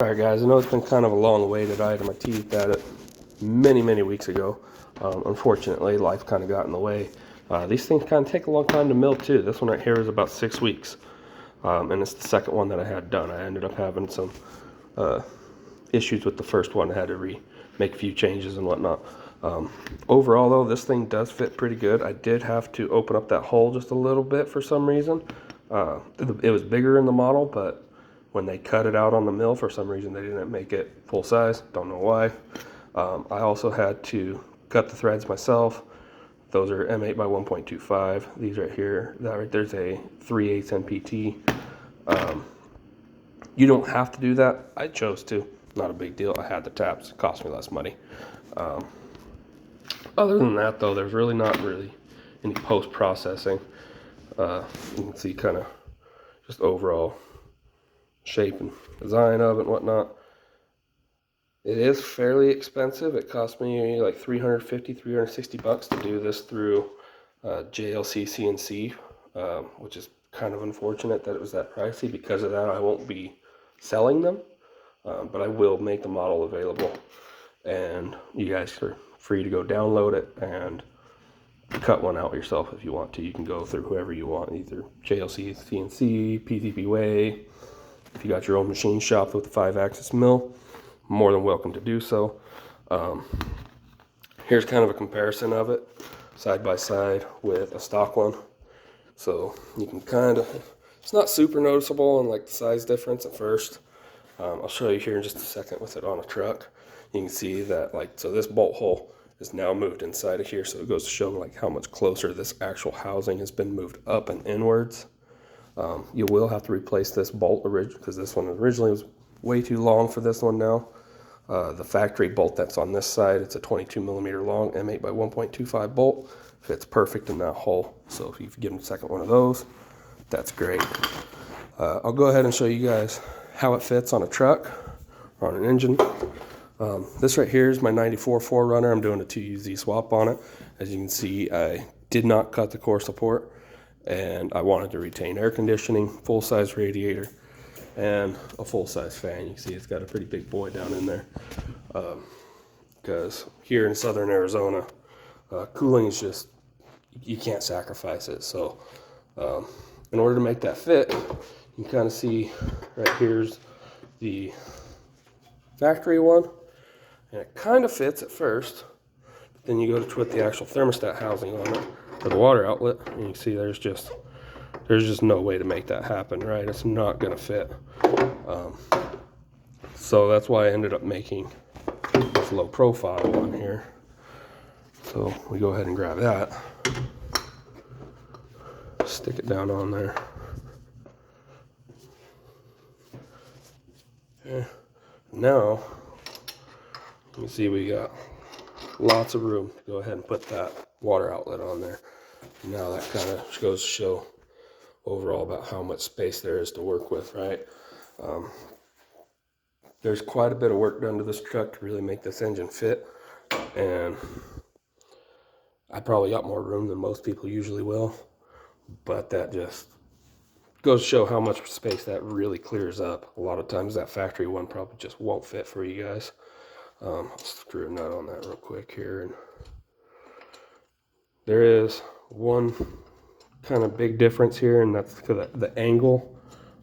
Alright guys, I know it's been kind of a long-awaited item. I teased at it many weeks ago. Unfortunately, life kind of got in the way. These things kind of take a long time to mill too. This one right here is about 6 weeks. And it's the second one that I had done. I ended up having some issues with the first one. I had to make a few changes and whatnot. Overall though, this thing does fit pretty good. I did have to open up that hole just a little bit for some reason. It was bigger in the model, but when they cut it out on the mill, for some reason they didn't make it full size. Don't know why. I also had to cut the threads myself. Those are M8 by 1.25. These right here, that right there's a 3/8 NPT. You don't have to do that. I chose to. Not a big deal. I had the taps. It cost me less money. Other than that though, there's really not any post-processing. You can see kind of just overall shape and design of it and whatnot. It is fairly expensive. It cost me like $360 to do this through JLC CNC, which is kind of unfortunate that it was that pricey. Because of that, I won't be selling them, but I will make the model available, and you guys are free to go download it and cut one out yourself if you want to. You can go through whoever you want, either JLC CNC, PCB Way. If you got your own machine shop with a 5-axis mill, more than welcome to do so. Here's kind of a comparison of it side by side with a stock one. So you can kind of, it's not super noticeable in like the size difference at first. I'll show you here in just a second with it on a truck. You can see that, like, so this bolt hole is now moved inside of here, so it goes to show like how much closer this actual housing has been moved up and inwards. You will have to replace this bolt because this one originally was way too long for this one now. The factory bolt that's on this side, it's a 22mm long M8 by 1.25 bolt. Fits perfect in that hole. So if you give them a second one of those, that's great. I'll go ahead and show you guys how it fits on a truck or on an engine. This right here is my 94 4Runner. I'm doing a 2UZ swap on it. As you can see, I did not cut the core support, and I wanted to retain air conditioning, full-size radiator, and a full-size fan. You can see it's got a pretty big boy down in there. Because here in southern Arizona, cooling is just, you can't sacrifice it. So in order to make that fit, you can kind of see right here's the factory one, and it kind of fits at first, but then you go to put the actual thermostat housing on it for the water outlet, and you can see there's just no way to make that happen, right? It's not gonna fit. So that's why I ended up making this low profile one here. So we go ahead and grab that, stick it down on there. Okay. Now you can see we got lots of room to go ahead and put that water outlet on there. Now that kind of goes to show overall about how much space there is to work with, right? There's quite a bit of work done to this truck to really make this engine fit, and I probably got more room than most people usually will, but that just goes to show how much space that really clears up. A lot of times that factory one probably just won't fit for you guys. I'll screw a nut on that real quick here, and there is one kind of big difference here, and that's because of the angle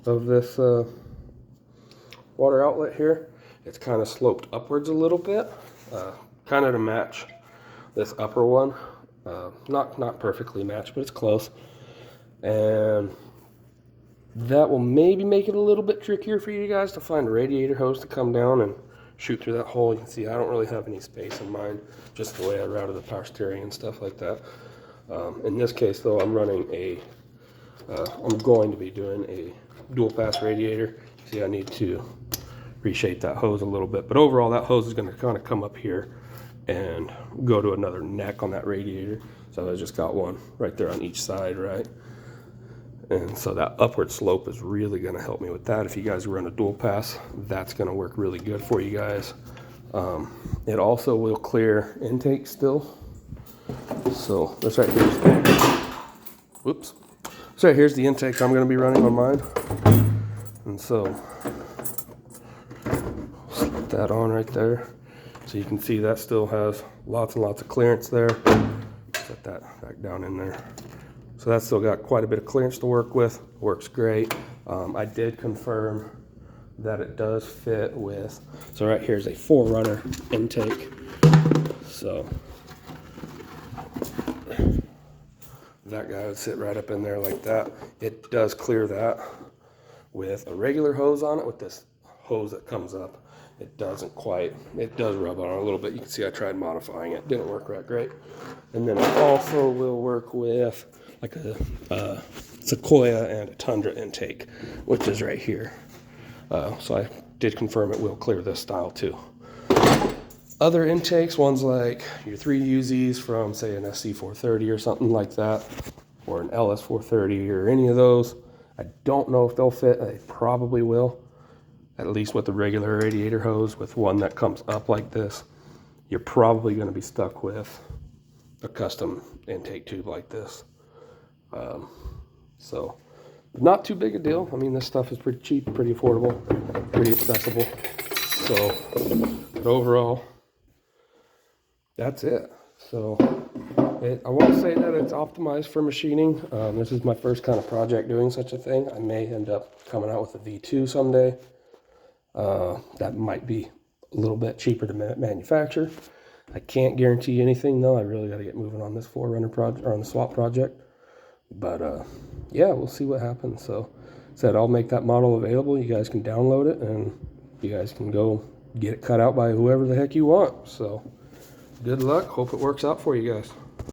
of this water outlet here. It's kind of sloped upwards a little bit, kind of to match this upper one. Not perfectly matched, but it's close, and that will maybe make it a little bit trickier for you guys to find a radiator hose to come down and shoot through that hole. You can see I don't really have any space in mine, just the way I routed the power steering and stuff like that. In this case though, I'm running I'm going to be doing a dual pass radiator. See, I need to reshape that hose a little bit, but overall that hose is going to kind of come up here and go to another neck on that radiator. So I just got one right there on each side, right? And so that upward slope is really going to help me with that. If you guys run a dual pass, that's going to work really good for you guys. It also will clear intake still. So this right here, whoops. So here's the intake I'm going to be running on mine. And so put that on right there. So you can see that still has lots and lots of clearance there. Set that back down in there. So that's still got quite a bit of clearance to work with. Works great. I did confirm that it does fit with, so right here is a 4-runner intake. So that guy would sit right up in there like that. It does clear that with a regular hose on it. With this hose that comes up, it doesn't quite, it does rub on it a little bit. You can see I tried modifying it, didn't work right great. And then it also will work with like a Sequoia and a Tundra intake, which is right here. So I did confirm it will clear this style too. Other intakes, ones like your 3UZs from say an SC430 or something like that, or an LS430 or any of those, I don't know if they'll fit. They probably will, at least with the regular radiator hose. With one that comes up like this, you're probably going to be stuck with a custom intake tube like this. So not too big a deal. I mean, this stuff is pretty cheap, pretty affordable, pretty accessible. So, but overall, that's it. So I won't say that it's optimized for machining. This is my first kind of project doing such a thing. I may end up coming out with a V2 someday. That might be a little bit cheaper to manufacture. I can't guarantee anything though. I really got to get moving on this 4-runner project, or on the swap project. But yeah, we'll see what happens. So said I'll make that model available. You guys can download it and you guys can go get it cut out by whoever the heck you want. So good luck. Hope it works out for you guys.